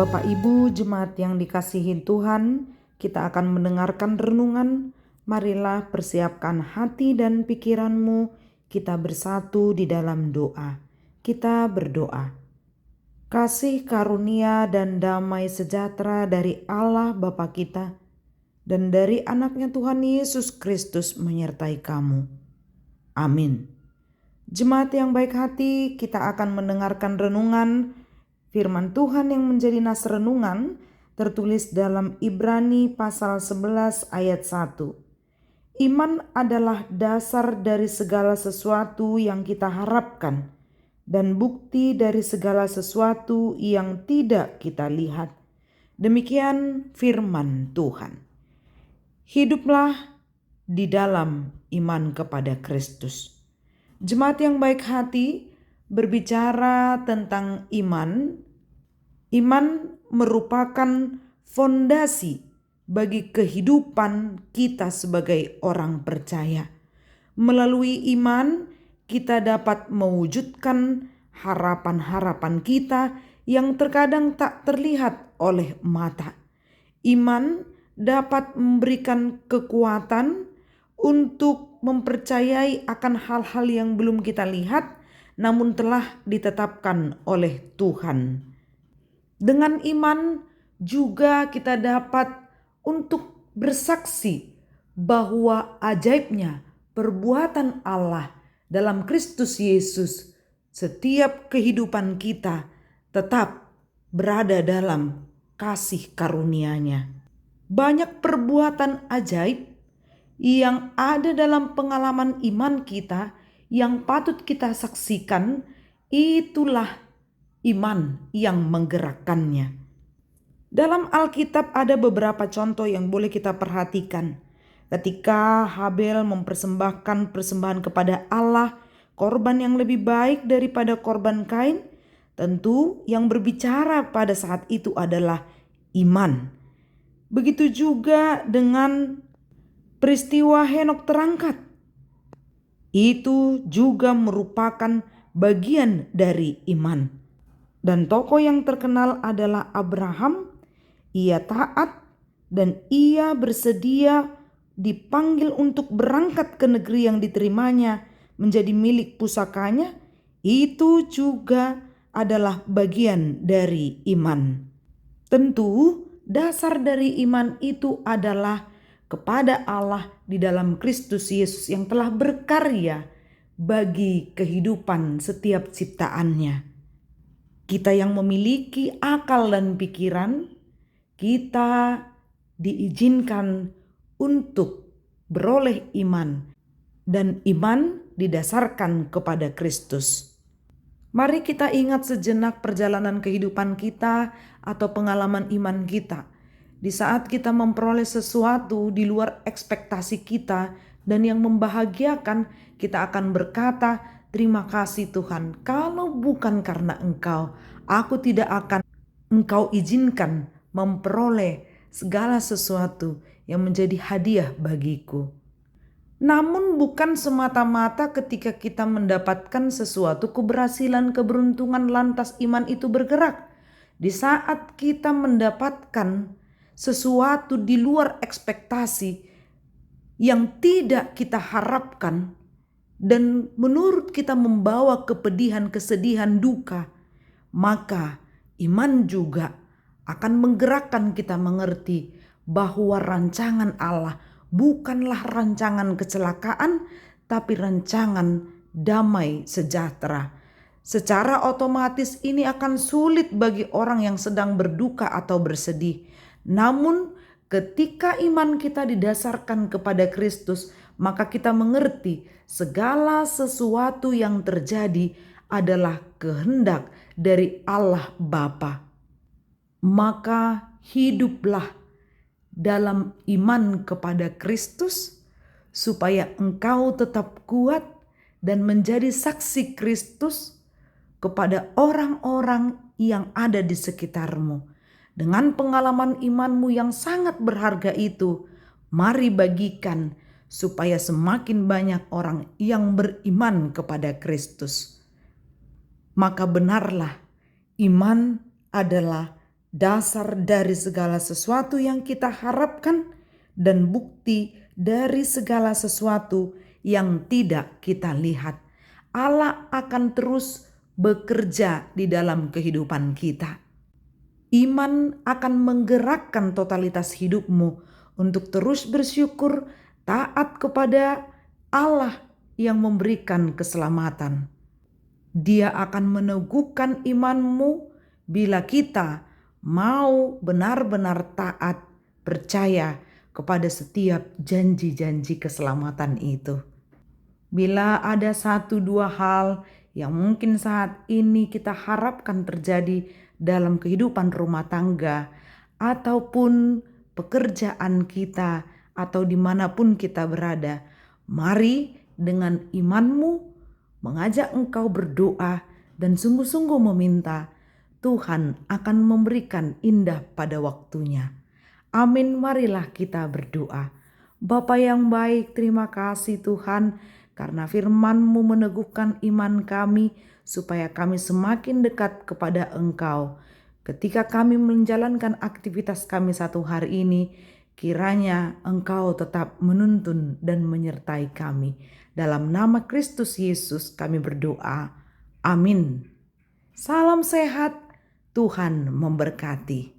Bapak Ibu jemaat yang dikasihi Tuhan, kita akan mendengarkan renungan. Marilah persiapkan hati dan pikiranmu, kita bersatu di dalam doa. Kita berdoa. Kasih karunia dan damai sejahtera dari Allah Bapa kita dan dari anaknya Tuhan Yesus Kristus menyertai kamu. Amin. Jemaat yang baik hati, kita akan mendengarkan renungan firman Tuhan yang menjadi nas renungan tertulis dalam Ibrani pasal 11 ayat 1. Iman adalah dasar dari segala sesuatu yang kita harapkan dan bukti dari segala sesuatu yang tidak kita lihat. Demikian firman Tuhan. Hiduplah di dalam iman kepada Kristus. Jemaat yang baik hati, berbicara tentang iman, iman merupakan fondasi bagi kehidupan kita sebagai orang percaya. Melalui iman, kita dapat mewujudkan harapan-harapan kita yang terkadang tak terlihat oleh mata. Iman dapat memberikan kekuatan untuk mempercayai akan hal-hal yang belum kita lihat, namun telah ditetapkan oleh Tuhan. Dengan iman juga kita dapat untuk bersaksi bahwa ajaibnya perbuatan Allah dalam Kristus Yesus, setiap kehidupan kita tetap berada dalam kasih karunia-Nya. Banyak perbuatan ajaib yang ada dalam pengalaman iman kita yang patut kita saksikan, itulah iman yang menggerakkannya. Dalam Alkitab ada beberapa contoh yang boleh kita perhatikan. Ketika Habel mempersembahkan persembahan kepada Allah, korban yang lebih baik daripada korban Kain, tentu yang berbicara pada saat itu adalah iman. Begitu juga dengan peristiwa Henokh terangkat. Itu juga merupakan bagian dari iman. Dan tokoh yang terkenal adalah Abraham. Ia taat dan ia bersedia dipanggil untuk berangkat ke negeri yang diterimanya menjadi milik pusakanya. Itu juga adalah bagian dari iman. Tentu dasar dari iman itu adalah kepada Allah di dalam Kristus Yesus yang telah berkarya bagi kehidupan setiap ciptaannya. Kita yang memiliki akal dan pikiran, kita diizinkan untuk beroleh iman, dan iman didasarkan kepada Kristus. Mari kita ingat sejenak perjalanan kehidupan kita atau pengalaman iman kita. Di saat kita memperoleh sesuatu di luar ekspektasi kita dan yang membahagiakan, kita akan berkata, terima kasih Tuhan, kalau bukan karena Engkau, aku tidak akan Engkau izinkan memperoleh segala sesuatu yang menjadi hadiah bagiku. Namun bukan semata-mata ketika kita mendapatkan sesuatu keberhasilan, keberuntungan, lantas iman itu bergerak. Di saat kita mendapatkan sesuatu di luar ekspektasi yang tidak kita harapkan dan menurut kita membawa kepedihan, kesedihan, duka, maka iman juga akan menggerakkan kita mengerti bahwa rancangan Allah bukanlah rancangan kecelakaan, tapi rancangan damai sejahtera. Secara otomatis ini akan sulit bagi orang yang sedang berduka atau bersedih. Namun ketika iman kita didasarkan kepada Kristus, maka kita mengerti segala sesuatu yang terjadi adalah kehendak dari Allah Bapa. Maka hiduplah dalam iman kepada Kristus supaya engkau tetap kuat dan menjadi saksi Kristus kepada orang-orang yang ada di sekitarmu. Dengan pengalaman imanmu yang sangat berharga itu, mari bagikan supaya semakin banyak orang yang beriman kepada Kristus. Maka benarlah iman adalah dasar dari segala sesuatu yang kita harapkan, dan bukti dari segala sesuatu yang tidak kita lihat. Allah akan terus bekerja di dalam kehidupan kita. Iman akan menggerakkan totalitas hidupmu untuk terus bersyukur, taat kepada Allah yang memberikan keselamatan. Dia akan meneguhkan imanmu bila kita mau benar-benar taat, percaya kepada setiap janji-janji keselamatan itu. Bila ada 1-2 hal yang mungkin saat ini kita harapkan terjadi dalam kehidupan rumah tangga ataupun pekerjaan kita atau dimanapun kita berada, mari dengan imanmu mengajak engkau berdoa dan sungguh-sungguh meminta, Tuhan akan memberikan indah pada waktunya. Amin, marilah kita berdoa. Bapa yang baik, terima kasih Tuhan karena firman-Mu meneguhkan iman kami supaya kami semakin dekat kepada Engkau. Ketika kami menjalankan aktivitas kami satu hari ini, kiranya Engkau tetap menuntun dan menyertai kami. Dalam nama Kristus Yesus kami berdoa. Amin. Salam sehat, Tuhan memberkati.